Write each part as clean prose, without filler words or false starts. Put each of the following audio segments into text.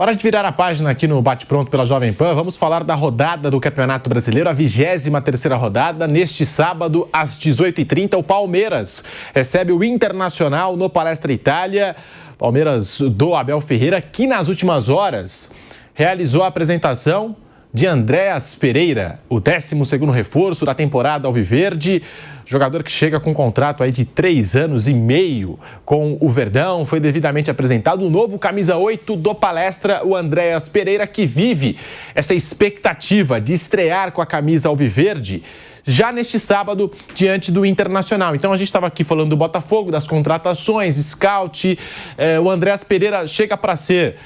Hora de virar a página aqui no Bate Pronto pela Jovem Pan. Vamos falar da rodada do Campeonato Brasileiro, a 23ª rodada. Neste sábado, às 18h30, o Palmeiras recebe o Internacional no Palestra Itália. Palmeiras do Abel Ferreira, que nas últimas horas realizou a apresentação de Andréas Pereira, o 12º reforço da temporada alviverde, jogador que chega com um contrato aí de 3 anos e meio com o Verdão. Foi devidamente apresentado o novo camisa 8 do Palestra, o Andréas Pereira, que vive essa expectativa de estrear com a camisa alviverde já neste sábado diante do Internacional. Então a gente estava aqui falando do Botafogo, das contratações, scout. O Andréas Pereira chega para ser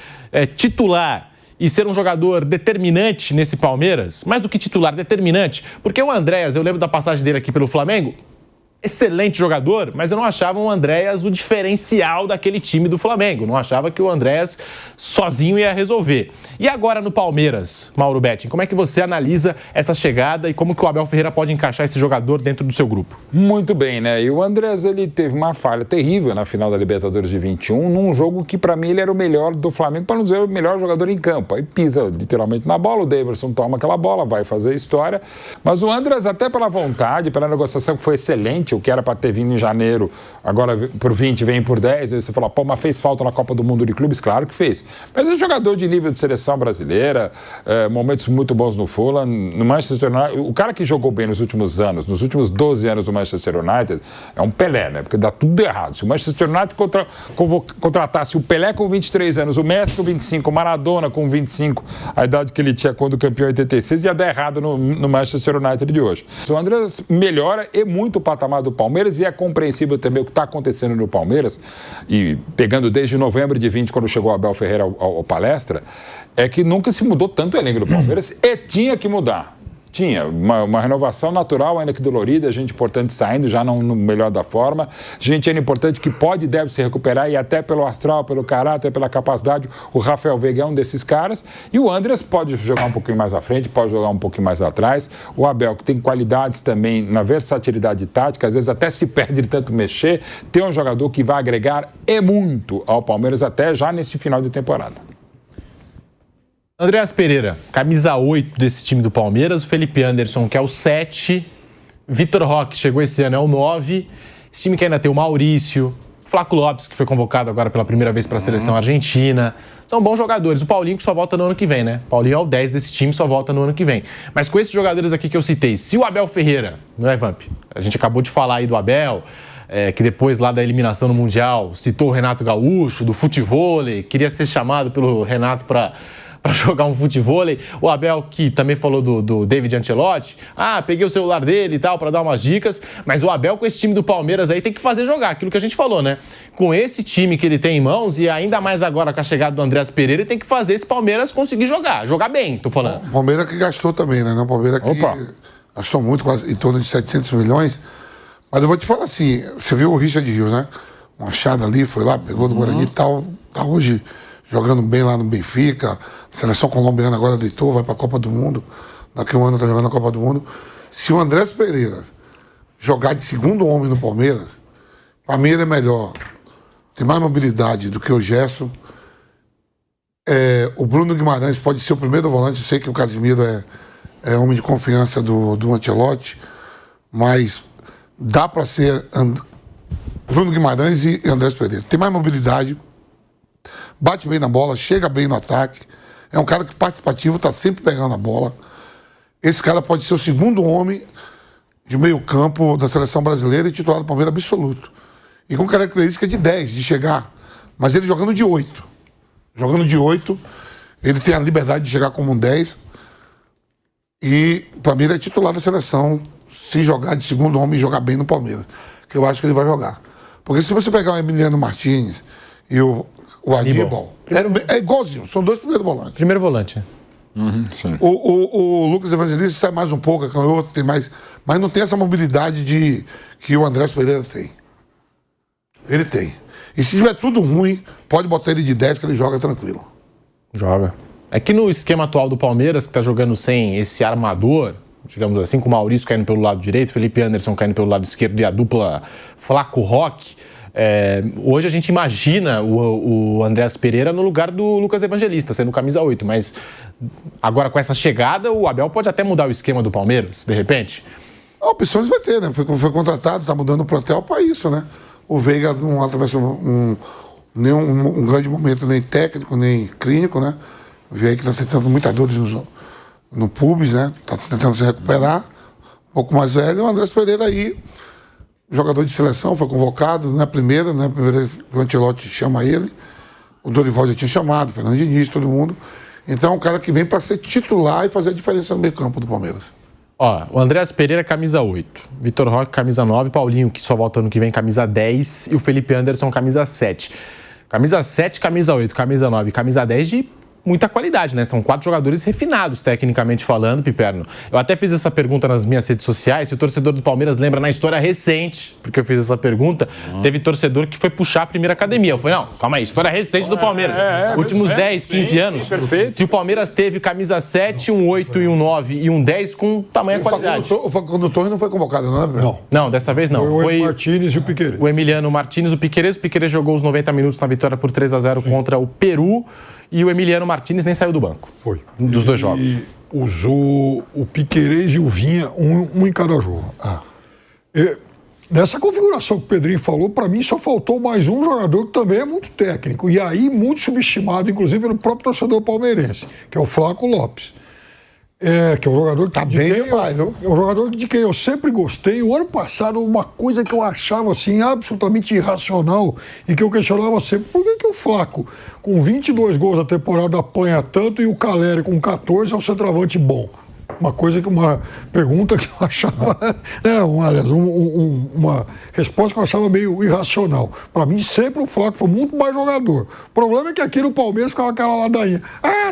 titular e ser um jogador determinante nesse Palmeiras, mais do que titular, determinante, porque o Andréas, eu lembro da passagem dele aqui pelo Flamengo, excelente jogador, mas eu não achava o Andréas o diferencial daquele time do Flamengo, não achava que o Andréas sozinho ia resolver. E agora no Palmeiras, Mauro Betting, como é que você analisa essa chegada e como que o Abel Ferreira pode encaixar esse jogador dentro do seu grupo? Muito bem, né? E o Andréas, ele teve uma falha terrível na final da Libertadores de 21, num jogo que para mim ele era o melhor do Flamengo, para não dizer o melhor jogador em campo. Aí pisa literalmente na bola, o Daverson toma aquela bola, vai fazer história, mas o Andréas, até pela vontade, pela negociação que foi excelente, o que era para ter vindo em janeiro, agora por 20 vem por 10, aí você fala, pô, mas fez falta na Copa do Mundo de Clubes? Claro que fez. Mas é jogador de nível de seleção brasileira, momentos muito bons no Fulham, no Manchester United. O cara que jogou bem nos últimos anos, nos últimos 12 anos do Manchester United, é um Pelé, né? Porque dá tudo errado. Se o Manchester United contratasse o Pelé com 23 anos, o Messi com 25, o Maradona com 25, a idade que ele tinha quando campeão em 86, ia dar errado no Manchester United de hoje. O Andréas melhora e muito o patamar do Palmeiras, e é compreensível também o que está acontecendo no Palmeiras, e pegando desde novembro de 20, quando chegou o Abel Ferreira ao Palestra, é que nunca se mudou tanto o elenco do Palmeiras, e tinha que mudar. Tinha uma renovação natural, ainda que dolorida, gente importante saindo, já não no melhor da forma, gente ainda importante que pode e deve se recuperar, e até pelo astral, pelo caráter, pela capacidade, o Rafael Veiga é um desses caras, e o Andréas pode jogar um pouquinho mais à frente, pode jogar um pouquinho mais atrás, o Abel, que tem qualidades também na versatilidade tática, às vezes até se perde de tanto mexer, tem um jogador que vai agregar muito ao Palmeiras até já nesse final de temporada. Andréas Pereira, camisa 8 desse time do Palmeiras, o Felipe Anderson, que é o 7, Vitor Roque, chegou esse ano, é o 9, esse time que ainda tem o Maurício, Flaco Lopes, que foi convocado agora pela primeira vez para a seleção argentina, são bons jogadores. O Paulinho que só volta no ano que vem, né? O Paulinho é o 10 desse time, só volta no ano que vem. Mas com esses jogadores aqui que eu citei, se o Abel Ferreira, não é, Vamp? A gente acabou de falar aí do Abel, que depois lá da eliminação no Mundial citou o Renato Gaúcho, do futevôlei, queria ser chamado pelo Renato para jogar um futevôlei. O Abel, que também falou do David Ancelotti, peguei o celular dele e tal, para dar umas dicas, mas o Abel com esse time do Palmeiras aí tem que fazer jogar, aquilo que a gente falou, né? Com esse time que ele tem em mãos, e ainda mais agora com a chegada do Andréas Pereira, ele tem que fazer esse Palmeiras conseguir jogar bem, tô falando. O Palmeiras que gastou também, né? O Palmeiras que gastou muito, quase em torno de 700 milhões, mas eu vou te falar assim, você viu o Richard Rios, né? Um achado ali, foi lá, pegou do Guarani e tal, tá hoje jogando bem lá no Benfica, a seleção colombiana agora deitou, vai para a Copa do Mundo, daqui a um ano está jogando a Copa do Mundo. Se o Andréas Pereira jogar de segundo homem no Palmeiras, para mim ele é melhor, tem mais mobilidade do que o Gerson. O Bruno Guimarães pode ser o primeiro volante, eu sei que o Casimiro é homem de confiança do Ancelotti, mas dá para ser Bruno Guimarães e Andréas Pereira. Tem mais mobilidade, bate bem na bola, chega bem no ataque, é um cara que participativo, está sempre pegando a bola. Esse cara pode ser o segundo homem de meio campo da seleção brasileira e titular do Palmeiras absoluto. E com característica de 10, de chegar, mas ele jogando de 8. Jogando de 8, ele tem a liberdade de chegar como um 10, e para mim ele é titular da seleção, se jogar de segundo homem e jogar bem no Palmeiras, que eu acho que ele vai jogar. Porque se você pegar o Emiliano Martins e o Aníbal, é igualzinho, são dois primeiros volantes. Primeiro volante. Sim. O Lucas Evangelista sai mais um pouco, o outro tem mais, mas não tem essa mobilidade que o Andréas Pereira tem. Ele tem. E se tiver tudo ruim, pode botar ele de 10 que ele joga tranquilo. Joga. É que no esquema atual do Palmeiras, que tá jogando sem esse armador, digamos assim, com o Maurício caindo pelo lado direito, Felipe Anderson caindo pelo lado esquerdo e a dupla Flaco Roque, Hoje a gente imagina o Andreas Pereira no lugar do Lucas Evangelista, sendo camisa 8, mas agora com essa chegada, o Abel pode até mudar o esquema do Palmeiras, de repente? Opções vai ter, né? Foi contratado, está mudando o plantel para isso, né? O Veiga não atravessou um grande momento nem técnico, nem clínico, né? O Veiga que está tentando muitas dores no pubis, né? Está tentando se recuperar, um pouco mais velho. O Andreas Pereira aí, jogador de seleção, foi convocado, não é a primeira, né? A primeira vez que o Ancelotti chama ele. O Dorival já tinha chamado, o Fernando Diniz, todo mundo. Então é um cara que vem para ser titular e fazer a diferença no meio campo do Palmeiras. O Andreas Pereira, camisa 8. Vitor Roque, camisa 9. Paulinho, que só volta ano que vem, camisa 10. E o Felipe Anderson, camisa 7. Camisa 7, camisa 8, camisa 9, camisa 10 de muita qualidade, né? São 4 jogadores refinados, tecnicamente falando, Piperno. Eu até fiz essa pergunta nas minhas redes sociais, se o torcedor do Palmeiras lembra na história recente, porque eu fiz essa pergunta, teve torcedor que foi puxar a primeira academia. Eu falei, não, calma aí, história recente do Palmeiras. Últimos 10, 15 anos. Perfeito. Se o Palmeiras teve camisa 7, um 8 e um 9 e um 10 com tamanha qualidade. O Facundo Torres não foi convocado, não, né, Pedro? Não, dessa vez não. Foi o Martínez e o Piquerez. O Emiliano Martínez, o Piquerez. O Piquerez jogou os 90 minutos na vitória por 3-0 contra o Peru. E o Emiliano Martínez nem saiu do banco. Foi. Dos dois jogos. E usou o Piquerez e o Vinha, um em cada jogo. Nessa configuração que o Pedrinho falou, para mim só faltou mais um jogador que também é muito técnico. E aí muito subestimado, inclusive, pelo próprio torcedor palmeirense, que é o Flaco Lopes. Que é um jogador que é um jogador de quem eu sempre gostei. O ano passado, uma coisa que eu achava assim absolutamente irracional e que eu questionava sempre, por que o Flaco, com 22 gols na temporada, apanha tanto e o Caleri, com 14, é um centroavante bom? Uma pergunta que eu achava, uma resposta que eu achava meio irracional. Para mim, sempre o Flaco foi muito mais jogador. O problema é que aqui no Palmeiras ficava aquela ladainha.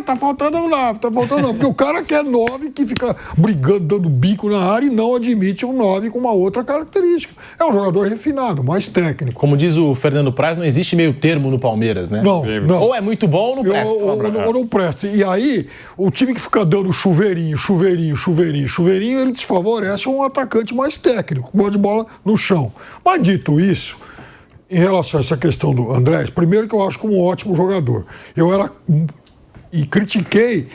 Tá faltando um 9, porque o cara quer 9 que fica brigando, dando bico na área e não admite um 9 com uma outra característica. É um jogador refinado, mais técnico. Como diz o Fernando Praz, não existe meio termo no Palmeiras, né? Não. Ou é muito bom ou não presta. Ou não presta. E aí, o time que fica dando chuveirinho, ele desfavorece um atacante mais técnico, boa de bola no chão. Mas dito isso, em relação a essa questão do Andrés, primeiro que eu acho como um ótimo jogador. E critiquei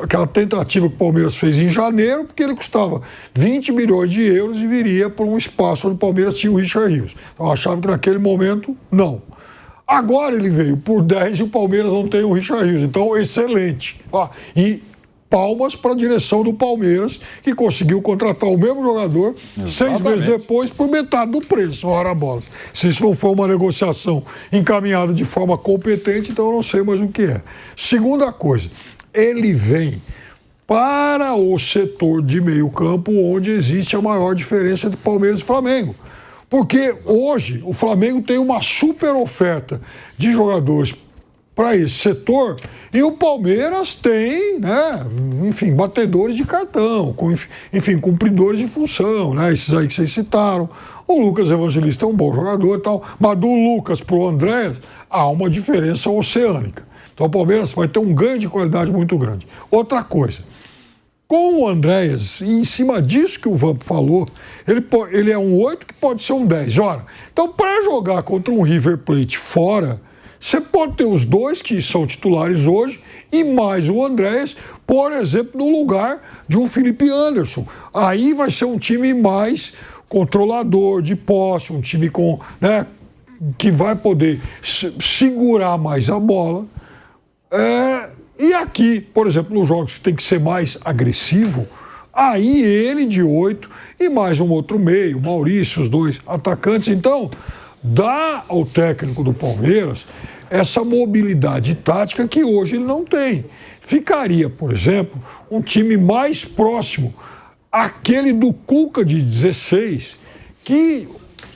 aquela tentativa que o Palmeiras fez em janeiro, porque ele custava 20 milhões de euros e viria por um espaço onde o Palmeiras tinha o Richard Rios. Eu achava que naquele momento, não. Agora ele veio por 10 e o Palmeiras não tem o Richard Rios. Então, excelente. E palmas para a direção do Palmeiras, que conseguiu contratar o mesmo jogador 6 meses depois por metade do preço, ora bolas. Se isso não for uma negociação encaminhada de forma competente, então eu não sei mais o que é. Segunda coisa, ele vem para o setor de meio campo onde existe a maior diferença entre Palmeiras e Flamengo. Porque hoje o Flamengo tem uma super oferta de jogadores para esse setor, e o Palmeiras tem, batedores de cartão, cumpridores de função, esses aí que vocês citaram. O Lucas Evangelista é um bom jogador e tal, mas do Lucas para o André há uma diferença oceânica. Então o Palmeiras vai ter um ganho de qualidade muito grande. Outra coisa, com o Andréas, em cima disso que o Vamp falou, ele é um 8 que pode ser um 10. Ora, então para jogar contra um River Plate fora, você pode ter os dois que são titulares hoje e mais o Andrés, por exemplo, no lugar de um Felipe Anderson. Aí vai ser um time mais controlador de posse, um time que vai poder segurar mais a bola. E aqui, por exemplo, nos jogos que tem que ser mais agressivo, aí ele de 8 e mais um outro meio, Maurício, os dois atacantes. Então, dá ao técnico do Palmeiras essa mobilidade tática que hoje ele não tem. Ficaria, por exemplo, um time mais próximo àquele do Cuca de 16, que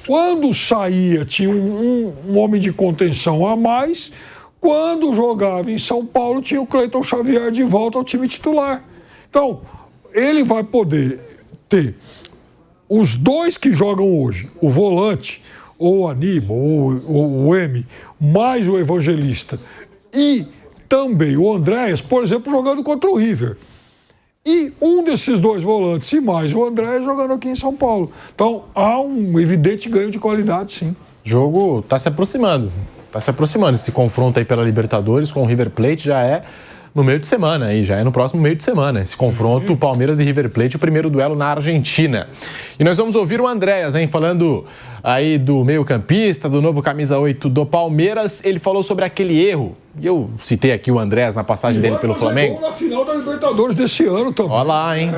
quando saía tinha um homem de contenção a mais, quando jogava em São Paulo tinha o Cleiton Xavier de volta ao time titular. Então, ele vai poder ter os dois que jogam hoje, o volante, ou o Aníbal, ou o M, mais o Evangelista, e também o Andréas, por exemplo, jogando contra o River. E um desses dois volantes e mais o Andréas jogando aqui em São Paulo. Então, há um evidente ganho de qualidade, sim. O jogo está se aproximando. Está se aproximando. Esse confronto aí pela Libertadores com o River Plate já é no meio de semana aí, já é no próximo meio de semana. Esse confronto, Palmeiras e River Plate, o primeiro duelo na Argentina. E nós vamos ouvir o Andréas, hein, falando aí do meio-campista, do novo camisa 8 do Palmeiras. Ele falou sobre aquele erro. E eu citei aqui o Andréas na passagem dele pelo Flamengo. Na final da Libertadores desse ano também. Olha lá, hein?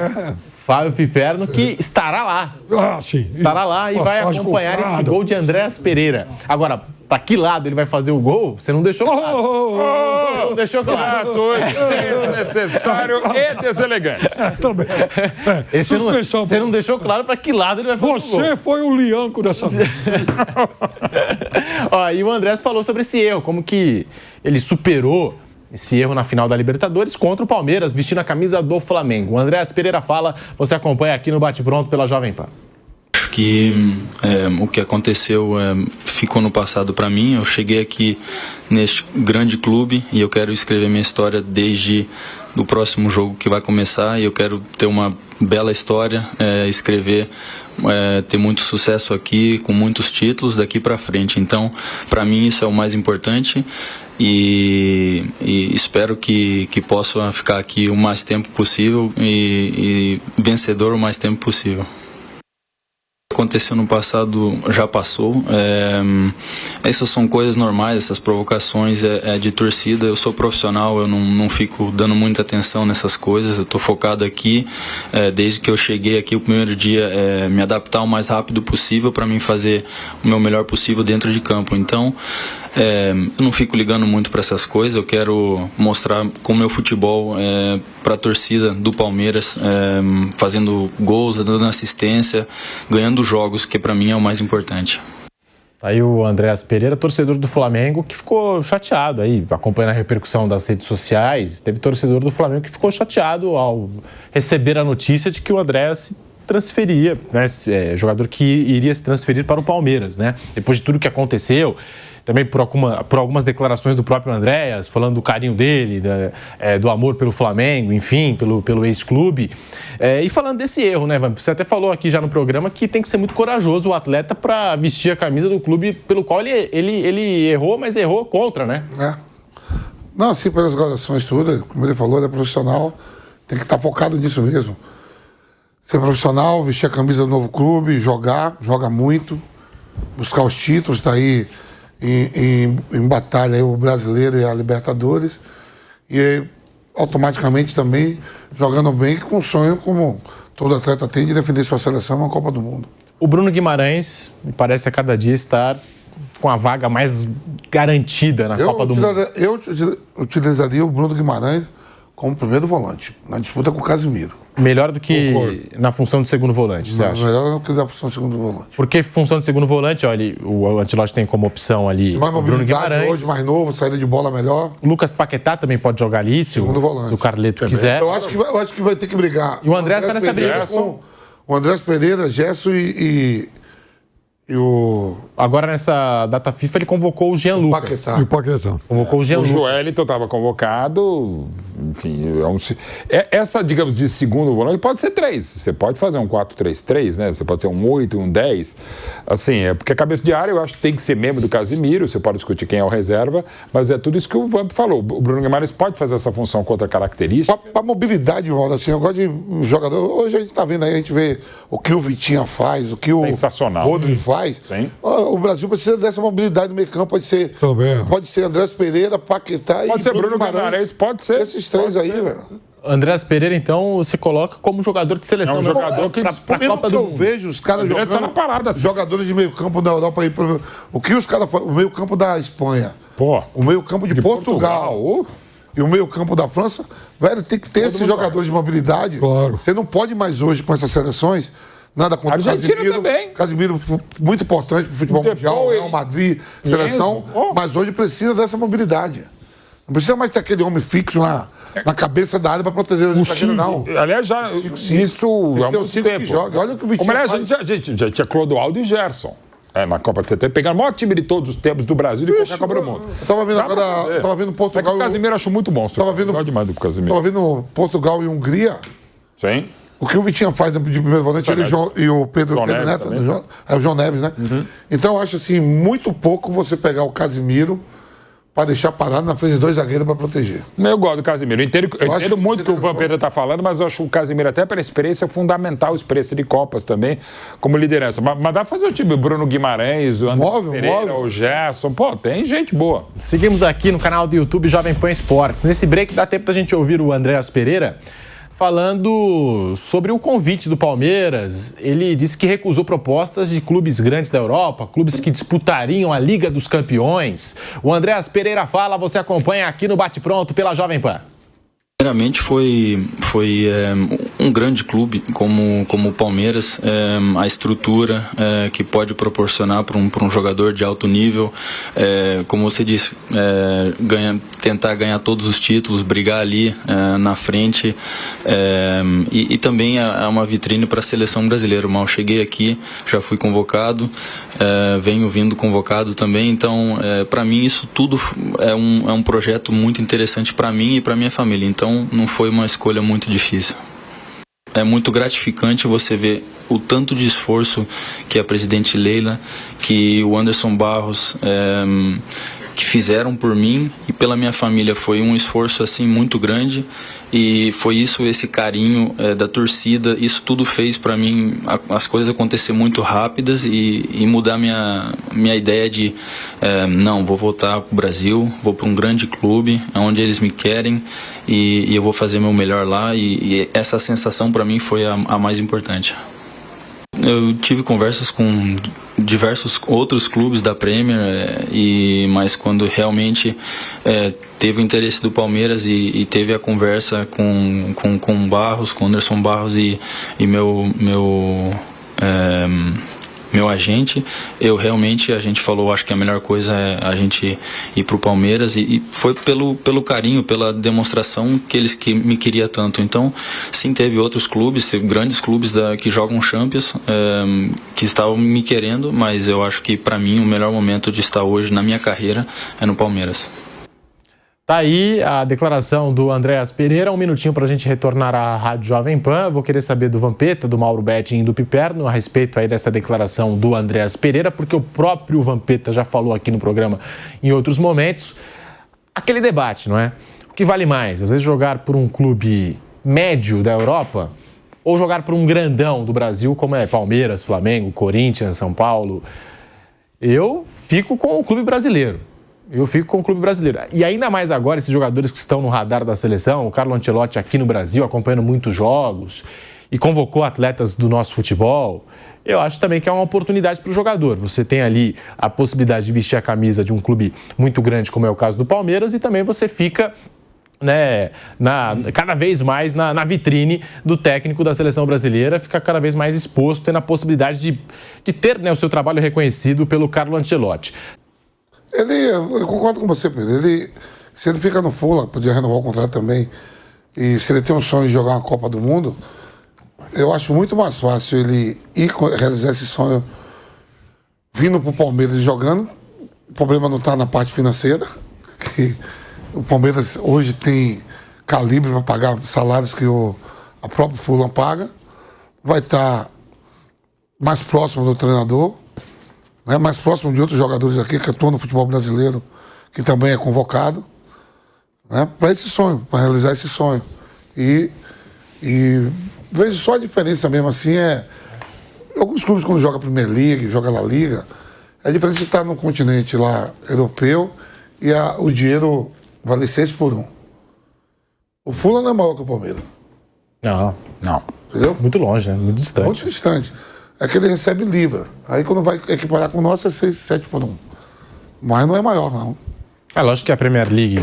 Fábio Piperno, que estará lá. Ah, sim. Estará lá e vai acompanhar esse gol de Andréas Pereira. Agora, pra que lado ele vai fazer o gol? Você não deixou claro. Não deixou claro. Desnecessário e deselegante. Também. Você não deixou claro pra que lado ele vai fazer o gol. Você foi o lianco dessa vez. Ó, e o Andréas falou sobre esse erro, como que ele superou esse erro na final da Libertadores contra o Palmeiras, vestindo a camisa do Flamengo. O Andréas Pereira fala, você acompanha aqui no Bate Pronto pela Jovem Pan. Acho que o que aconteceu ficou no passado para mim. Eu cheguei aqui neste grande clube e eu quero escrever minha história desde o próximo jogo que vai começar, e eu quero ter uma bela história, escrever, ter muito sucesso aqui, com muitos títulos daqui para frente. Então, para mim isso é o mais importante. E espero que possa ficar aqui o mais tempo possível e vencedor o mais tempo possível. O que aconteceu no passado já passou. Essas são coisas normais, essas provocações de torcida. Eu sou profissional, eu não fico dando muita atenção nessas coisas. Eu estou focado aqui, desde que eu cheguei aqui o primeiro dia, me adaptar o mais rápido possível para mim fazer o meu melhor possível dentro de campo. Então, eu não fico ligando muito para essas coisas. Eu quero mostrar com o meu futebol para a torcida do Palmeiras, fazendo gols, dando assistência, ganhando jogos, que para mim é o mais importante. Tá aí o Andréas Pereira, torcedor do Flamengo, que ficou chateado aí, acompanhando a repercussão das redes sociais. Teve torcedor do Flamengo que ficou chateado ao receber a notícia de que o Andréas se transferia, né, jogador que iria se transferir para o Palmeiras, né? Depois de tudo que aconteceu, também por algumas declarações do próprio Andréas, falando do carinho dele, do amor pelo Flamengo, enfim, pelo ex-clube. E falando desse erro, né, Vamp? Você até falou aqui já no programa que tem que ser muito corajoso o atleta para vestir a camisa do clube pelo qual ele errou, mas errou contra, né? Não, assim, pelas gradações todas, como ele falou, ele é profissional, tem que estar focado nisso mesmo. Ser profissional, vestir a camisa do novo clube, joga muito, buscar os títulos, tá aí em batalha aí, o Brasileiro e a Libertadores, e aí, automaticamente também jogando bem, com sonho, como todo atleta tem, de defender sua seleção na Copa do Mundo. O Bruno Guimarães me parece a cada dia estar com a vaga mais garantida na Copa do Mundo. Eu utilizaria o Bruno Guimarães como primeiro volante, na disputa com o Casimiro. Melhor do que Concordo. Na função de segundo volante, você acha? Melhor do que na função de segundo volante. Porque função de segundo volante, olha, o Ancelotti tem como opção ali Mais o Bruno mobilidade Guimarães. hoje, mais novo, saída de bola melhor. O Lucas Paquetá também pode jogar ali, se o Carleto quiser. Eu acho que vai ter que brigar. E o Andréas está nessa briga. Com o Andréas Pereira, Gerson e o... Agora, nessa data FIFA, ele convocou o Jean Lucas. Paquetá. E o Paquetá. Convocou o Jean O Lucas. Joelito estava convocado, enfim, essa, digamos, de segundo volante pode ser 3. Você pode fazer um 4-3-3, né? Você pode ser um 8, um 10. Assim, porque a cabeça de área eu acho que tem que ser membro do Casimiro, você pode discutir quem é o reserva, mas é tudo isso que o Vamp falou. O Bruno Guimarães pode fazer essa função com outra característica. Para mobilidade, Ronaldo, assim, eu gosto de jogador. Hoje a gente tá vendo aí, a gente vê o que o Vitinha faz, o que o Sensacional. Rodri faz. Sim. O Brasil precisa dessa mobilidade no meio campo. Pode ser Andréas Pereira, Paquetá e Pode ser Bruno Guimarães, pode ser. Esses três aí, velho. Andréas Pereira, então, você coloca como jogador de seleção. É um jogador que pra Mesmo Copa que do eu Mundo. vejo os caras Andréas jogando, tá na parada, assim. jogadores de meio campo da Europa aí, o que os caras fazem, o meio campo da Espanha, Pô, o meio campo de Portugal. E o meio campo da França, velho, tem que ter esses jogadores de mobilidade. Claro. Você não pode mais hoje com essas seleções, nada contra o Argentina Casimiro. também. Casimiro, muito importante para o futebol Depois, mundial, Real Madrid, seleção. Mas hoje precisa dessa mobilidade. Não precisa mais ter aquele homem fixo na cabeça da área para proteger o zagueiro, não. Aliás, já, isso Tem há que ter muito os 5 tempo. que joga. Olha o que o Vitinho Como, aliás, faz. a gente já tinha Clodoaldo e Gerson. Na Copa de 70, pegando o maior time de todos os tempos do Brasil e qualquer Copa do Mundo. Eu tava vendo Dá pra agora, fazer. tava vendo É que Portugal. o Casimiro eu acho muito bom. Tava vendo- Gosto demais do Casimiro. Tava vendo Portugal e Hungria. Sim. O que o Vitinha faz de primeiro volante, ele e o Pedro Neto, é o João Neves, né? Então eu acho assim, muito pouco você pegar o Casimiro para deixar parado na frente de 2 zagueiros para proteger. Eu gosto do Casimiro. Eu entendo muito o que o Vampeta está falando, mas eu acho o Casimiro, até pela experiência, fundamental, experiência de Copas também, como liderança. Mas dá para fazer o time Bruno Guimarães, o André Pereira, o Gerson. Pô, tem gente boa. Seguimos aqui no canal do YouTube Jovem Pan Esportes. Nesse break dá tempo da gente ouvir o Andréas Pereira falando sobre o convite do Palmeiras. Ele disse que recusou propostas de clubes grandes da Europa, clubes que disputariam a Liga dos Campeões. O Andréas Pereira fala, você acompanha aqui no Bate Pronto pela Jovem Pan. Primeiramente foi um grande clube como o Palmeiras, a estrutura que pode proporcionar para um jogador de alto nível, como você disse, tentar ganhar todos os títulos, brigar ali na frente, e também é uma vitrine para a seleção brasileira. Mal cheguei aqui, já fui convocado, venho vindo convocado também, então para mim isso tudo é um projeto muito interessante para mim e para minha família, então não foi uma escolha muito difícil. É muito gratificante você ver o tanto de esforço que a presidente Leila, que o Anderson Barros, que fizeram por mim e pela minha família. Foi um esforço assim muito grande e foi isso, esse carinho da torcida, isso tudo fez para mim as coisas acontecer muito rápidas e mudar minha ideia de não, vou voltar para o Brasil, vou para um grande clube onde eles me querem e eu vou fazer meu melhor lá e essa sensação para mim foi a mais importante. Eu tive conversas com diversos outros clubes da Premier, mas quando realmente teve o interesse do Palmeiras e teve a conversa com o Barros, com o Anderson Barros e meu agente, a gente falou, acho que a melhor coisa é a gente ir para o Palmeiras e foi pelo carinho, pela demonstração que me queria tanto. Então, sim, teve outros clubes, grandes clubes que jogam Champions, que estavam me querendo, mas eu acho que para mim o melhor momento de estar hoje na minha carreira é no Palmeiras. Tá aí a declaração do Andréas Pereira. Um minutinho para a gente retornar à Rádio Jovem Pan. Vou querer saber do Vampeta, do Mauro Betting e do Piperno a respeito aí dessa declaração do Andréas Pereira, porque o próprio Vampeta já falou aqui no programa em outros momentos. Aquele debate, não é? O que vale mais? Às vezes jogar por um clube médio da Europa ou jogar por um grandão do Brasil, como é Palmeiras, Flamengo, Corinthians, São Paulo. Eu fico com o clube brasileiro. E ainda mais agora, esses jogadores que estão no radar da seleção, o Carlo Ancelotti aqui no Brasil, acompanhando muitos jogos e convocou atletas do nosso futebol, eu acho também que é uma oportunidade para o jogador. Você tem ali a possibilidade de vestir a camisa de um clube muito grande, como é o caso do Palmeiras, e também você fica cada vez mais na vitrine do técnico da seleção brasileira, fica cada vez mais exposto, tendo a possibilidade de ter o seu trabalho reconhecido pelo Carlo Ancelotti. Eu concordo com você, Pedro. Se ele fica no Fulham, podia renovar o contrato também, e se ele tem um sonho de jogar uma Copa do Mundo, eu acho muito mais fácil ele ir realizar esse sonho vindo para o Palmeiras e jogando. O problema não está na parte financeira, que o Palmeiras hoje tem calibre para pagar salários que a própria Fulham paga. Vai estar mais próximo do treinador, mais próximo de outros jogadores aqui que atuam no futebol brasileiro, que também é convocado, para esse sonho, para realizar esse sonho. E vejo só a diferença mesmo assim, alguns clubes quando jogam a Premier League, jogam a La Liga, a diferença é que está no continente lá europeu e o dinheiro vale 6-1. O Fulham não é maior que o Palmeiras. Não. Entendeu? Muito longe, né? Muito distante. Muito distante. É que ele recebe libra. Aí quando vai equiparar com o nosso é 6-7-1. Mas não é maior, não. É lógico que a Premier League,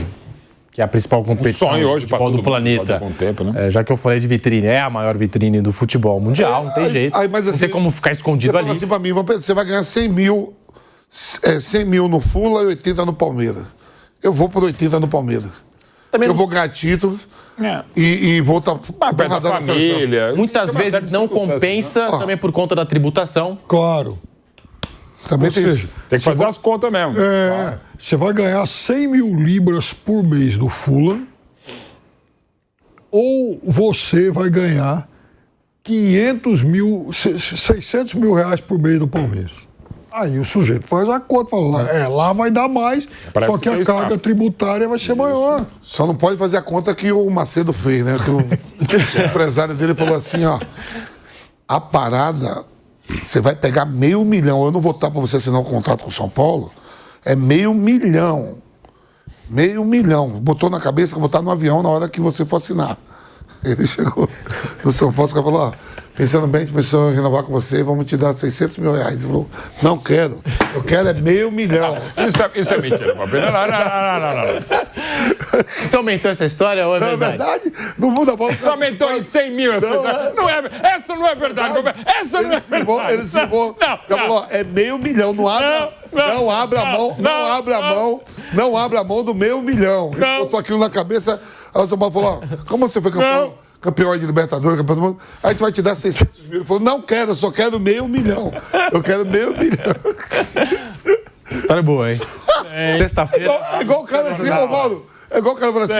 que é a principal competição sonho hoje futebol do planeta, tempo, né? já que eu falei de vitrine, é a maior vitrine do futebol mundial, não tem jeito. Mas, assim, não tem como ficar escondido você ali. Fala assim pra mim, você vai ganhar 100 mil no Fulham e 80 no Palmeiras. Eu vou por 80 no Palmeiras. Também eu vou ganhar títulos e vou estar perto da família. Muitas vezes não compensa também por conta da tributação. Claro. Também tem isso. Tem que fazer as contas mesmo. Você vai ganhar 100 mil libras por mês do Fulham ou você vai ganhar 600 mil reais por mês do Palmeiras. Aí o sujeito faz a conta, fala, lá vai dar mais, só que a carga tributária vai ser maior. Só não pode fazer a conta que o Macedo fez, né? Que o empresário dele falou assim, ó, a parada, você vai pegar 500 mil, eu não vou estar para você assinar um contrato com o São Paulo, é 500 mil. 500 mil. Botou na cabeça que eu vou estar no avião na hora que você for assinar. Ele chegou no São Paulo e falou, ó, pensando bem, a gente pensou em renovar com você, vamos te dar 600 mil reais. Ele falou, não quero, eu quero é 500 mil. Isso é mentira, Palmeiras. Não. Você aumentou essa história ou é Não é verdade? verdade? No mundo da bola... Isso aumentou em 100 mil. Essa não é verdade. Essa não é verdade. Ele cimou. Falou, é 500 mil, não abra a mão, não abra a mão do 500 mil. Ele botou aquilo na cabeça, aí o São Paulo falou, ó, como você foi campeão de Libertadores, campeão do mundo, a gente vai te dar 600 mil. Ele falou, não quero, eu só quero 500 mil. Eu quero 500 mil. História boa, hein? Sexta-feira. É igual o cara assim, ô Mauro. É igual o cara fala assim,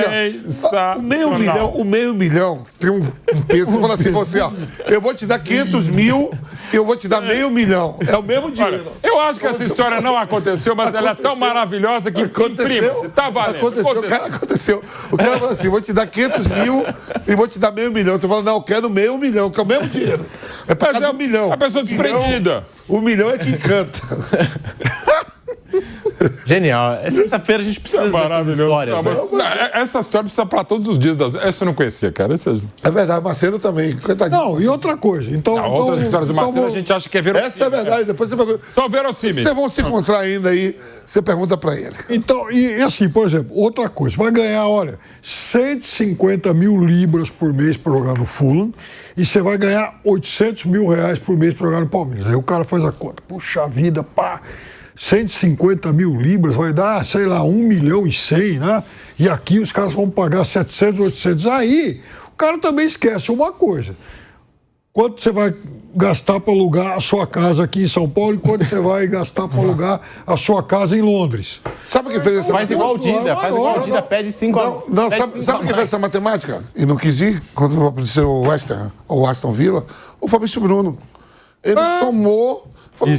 ó, o 500 mil tem um peso. Você fala assim, você, ó, eu vou te dar 500 mil, eu vou te dar 500 mil. É o mesmo dinheiro. Olha, eu acho que essa história não aconteceu, mas ela é tão maravilhosa que imprima-se. Tá valendo. Aconteceu. O cara fala assim, vou te dar 500 mil e vou te dar 500 mil. Você fala, não, eu quero 500 mil, que é o mesmo dinheiro. É pra cada 1 milhão. A pessoa desprendida. O milhão é que encanta. Genial. Sexta-feira a gente precisa dessas histórias. Essa história precisa para todos os dias. Essa eu não conhecia, cara. É verdade, Macedo também. Coitadinho. Não, e outra coisa. Outras histórias do Macedo a gente acha que é verossímil. Essa é verdade. Depois você pergunta. São verossímeis. Vocês vão se encontrar ainda aí, você pergunta para ele. Então, e assim, por exemplo, outra coisa. Vai ganhar, olha, 150 mil libras por mês para jogar no Fulham e você vai ganhar 800 mil reais por mês para jogar no Palmeiras. Aí o cara faz a conta. Puxa vida, pá. 150 mil libras vai dar, sei lá, 1 milhão e 100, né? E aqui os caras vão pagar 700, 800. Aí o cara também esquece uma coisa. Quanto você vai gastar para alugar a sua casa aqui em São Paulo e quanto você vai gastar para alugar a sua casa em Londres? Sabe o que fez essa Faz igual o Dida, pede 5 anos. Não, sabe o que fez essa matemática? E não quis ir, quando apareceu o West Ham, ou Aston Villa, o Fabrício Bruno. Ele somou...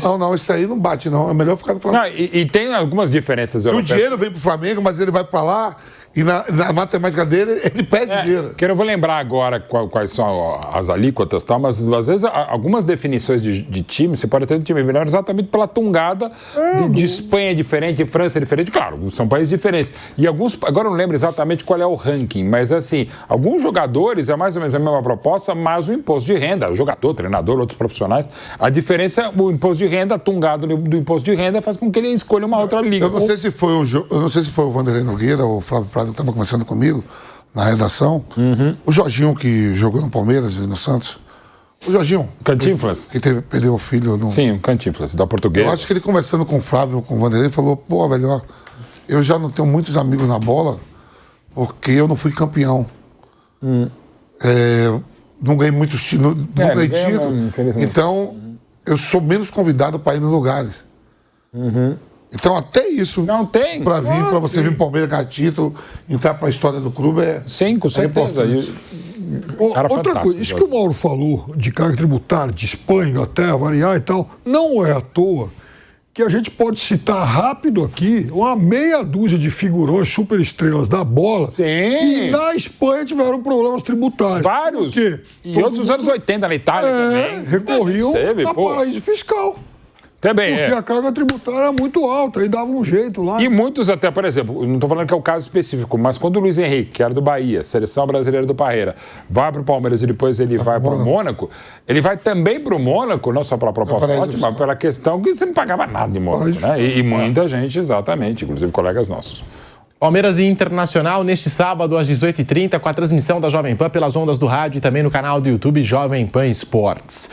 Falou, não, isso aí não bate, não. É melhor ficar no Flamengo. Não, e tem algumas diferenças europeias. O dinheiro vem pro Flamengo, mas ele vai para lá e na matemática dele, ele perde dinheiro. Que eu não vou lembrar agora quais são as alíquotas e tal, mas às vezes algumas definições de time, você pode ter um time melhor exatamente pela tungada de Espanha diferente, de França diferente. Claro, são países diferentes. E alguns, agora eu não lembro exatamente qual é o ranking, mas assim, alguns jogadores é mais ou menos a mesma proposta, mas o imposto de renda, o jogador, treinador, outros profissionais, a diferença é o imposto de renda, a tungada do imposto de renda faz com que ele escolha uma outra liga. Eu não sei se foi o Vanderlei Nogueira ou o Flávio Prado que estava conversando comigo na redação. O Jorginho, que jogou no Palmeiras e no Santos. O Jorginho. Cantinflas. Que perdeu o filho. Sim, o Cantinflas, da Portuguesa. Eu acho que ele conversando com o Flávio, com o Vanderlei, falou, pô, velho, ó, eu já não tenho muitos amigos na bola porque eu não fui campeão. Não ganhei muitos títulos, não ganhei título. Então, eu sou menos convidado para ir nos lugares. Então, até isso, não tem. Para vir, para você vir para o Palmeiras ganhar título, entrar para a história do clube sim, com certeza. Outra coisa, isso que o Mauro falou de carga tributária, de Espanha, Inglaterra, variar e tal, não é à toa que a gente pode citar rápido aqui uma meia dúzia de figurões superestrelas da bola que na Espanha tiveram problemas tributários. Vários. Por quê? E outros dos anos 80 na Itália também. Recorriam a paraíso fiscal. Também porque a carga tributária é muito alta, aí dava um jeito lá. E muitos até, por exemplo, não estou falando que é o caso específico, mas quando o Luiz Henrique, que era do Bahia, seleção brasileira do Parreira, vai para o Palmeiras e depois ele vai para o Mônaco, ele vai também para o Mônaco, não só pela proposta ótima, mas pela questão que você não pagava nada em Mônaco, né? E muita gente, exatamente, inclusive colegas nossos. Palmeiras e Internacional neste sábado às 18h30 com a transmissão da Jovem Pan pelas ondas do rádio e também no canal do YouTube Jovem Pan Esportes.